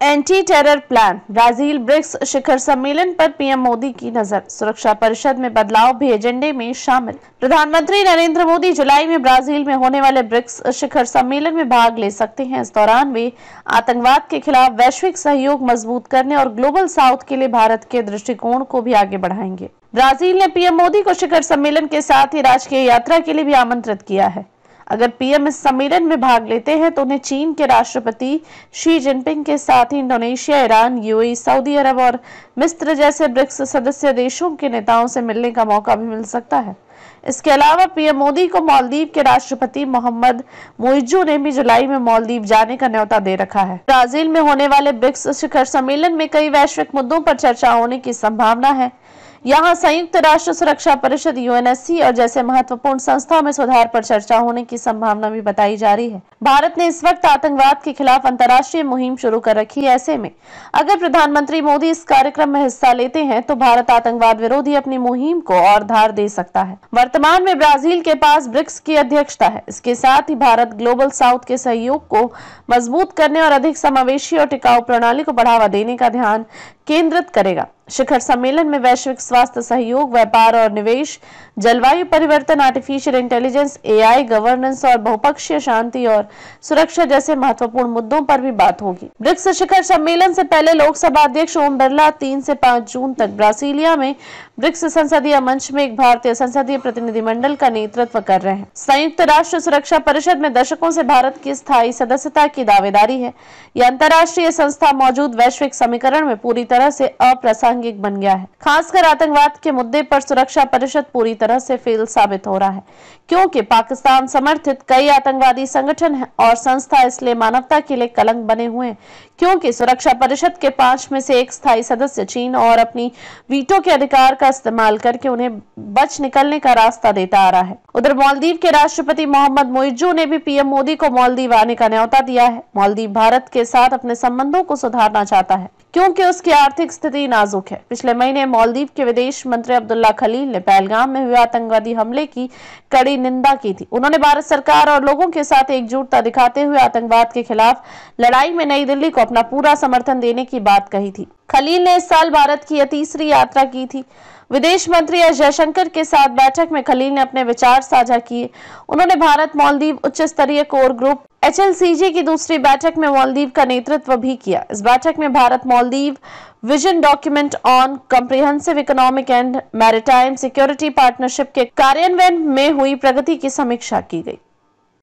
Anti terror plan. Brazil BRICS शिखर सम्मेलन पर पीएम मोदी की नजर। सुरक्षा परिषद में बदलाव भी एजेंडे में शामिल। प्रधानमंत्री नरेंद्र मोदी जुलाई में ब्राजील में होने वाले ब्रिक्स शिखर सम्मेलन में भाग ले सकते हैं। इस दौरान वे आतंकवाद के खिलाफ वैश्विक सहयोग मजबूत करने और ग्लोबल साउथ के लिए भारत के दृष्टिकोण को भी आगे बढ़ाएंगे। ब्राजील ने पीएम मोदी को शिखर सम्मेलन के साथ ही राजकीय यात्रा के लिए भी आमंत्रित किया है। अगर पीएम इस सम्मेलन में भाग लेते हैं तो उन्हें चीन के राष्ट्रपति शी जिनपिंग के साथ ही इंडोनेशिया, ईरान, यूएई, सऊदी अरब और मिस्र जैसे ब्रिक्स सदस्य देशों के नेताओं से मिलने का मौका भी मिल सकता है। इसके अलावा पीएम मोदी को मालदीव के राष्ट्रपति मोहम्मद मुइज्जू ने भी जुलाई में मालदीव जाने का न्योता दे रखा है। ब्राजील में होने वाले ब्रिक्स शिखर सम्मेलन में कई वैश्विक मुद्दों पर चर्चा होने की संभावना है। यहाँ संयुक्त राष्ट्र सुरक्षा परिषद यूएनएससी और जैसे महत्वपूर्ण संस्थाओं में सुधार पर चर्चा होने की संभावना भी बताई जा रही है। भारत ने इस वक्त आतंकवाद के खिलाफ अंतर्राष्ट्रीय मुहिम शुरू कर रखी है। ऐसे में अगर प्रधानमंत्री मोदी इस कार्यक्रम में हिस्सा लेते हैं तो भारत आतंकवाद विरोधी अपनी मुहिम को और धार दे सकता है। वर्तमान में ब्राजील के पास ब्रिक्स की अध्यक्षता है। इसके साथ ही भारत ग्लोबल साउथ के सहयोग को मजबूत करने और अधिक समावेशी और टिकाऊ प्रणाली को बढ़ावा देने का ध्यान केंद्रित करेगा। शिखर सम्मेलन में वैश्विक स्वास्थ्य सहयोग, व्यापार और निवेश, जलवायु परिवर्तन, आर्टिफिशियल इंटेलिजेंस, एआई, गवर्नेंस और बहुपक्षीय शांति और सुरक्षा जैसे महत्वपूर्ण मुद्दों पर भी बात होगी। ब्रिक्स शिखर सम्मेलन से पहले लोकसभा अध्यक्ष ओम बिरला 3 से 5 जून तक ब्रासीलिया में ब्रिक्स संसदीय मंच में एक भारतीय संसदीय प्रतिनिधिमंडल का नेतृत्व कर रहे हैं। संयुक्त राष्ट्र सुरक्षा परिषद में दशकों से भारत की स्थायी सदस्यता की दावेदारी है। यह अंतर्राष्ट्रीय संस्था मौजूद वैश्विक समीकरण में पूरी तरह से अप्रासंगिक बन गया है। खासकर आतंकवाद के मुद्दे पर सुरक्षा परिषद पूरी तरह से फेल साबित हो रहा है, क्योंकि पाकिस्तान समर्थित कई आतंकवादी संगठन और संस्था इसलिए मानवता के लिए कलंक बने हुए हैं, क्योंकि सुरक्षा परिषद के 5 में से एक स्थायी सदस्य चीन और अपनी वीटो के अधिकार का इस्तेमाल करके उन्हें बच निकलने का रास्ता देता आ रहा है। उधर मालदीव के राष्ट्रपति मोहम्मद मुइज्जू ने भी पीएम मोदी को मालदीव आने का न्योता दिया है। मालदीव भारत के साथ अपने संबंधों को सुधारना चाहता है, क्योंकि उसकी आर्थिक स्थिति नाजुक है। पिछले महीने मालदीव के विदेश मंत्री अब्दुल्ला खलील ने पहलगाम में हुए आतंकवादी हमले की कड़ी निंदा की थी। उन्होंने भारत सरकार और लोगों के साथ एकजुटता दिखाते हुए आतंकवाद के खिलाफ लड़ाई में नई दिल्ली को अपना पूरा समर्थन देने की बात कही थी। खलील ने इस साल भारत की यह तीसरी यात्रा की थी। विदेश मंत्री एस जयशंकर के साथ बैठक में खलील ने अपने विचार साझा किए। उन्होंने भारत मालदीव उच्च स्तरीय कोर ग्रुप HLCG की दूसरी बैठक में मालदीव का नेतृत्व भी किया। इस बैठक में Bharat Maldives vision document on comprehensive economic and maritime security partnership के कार्यान्वयन में हुई प्रगति की समीक्षा की गई।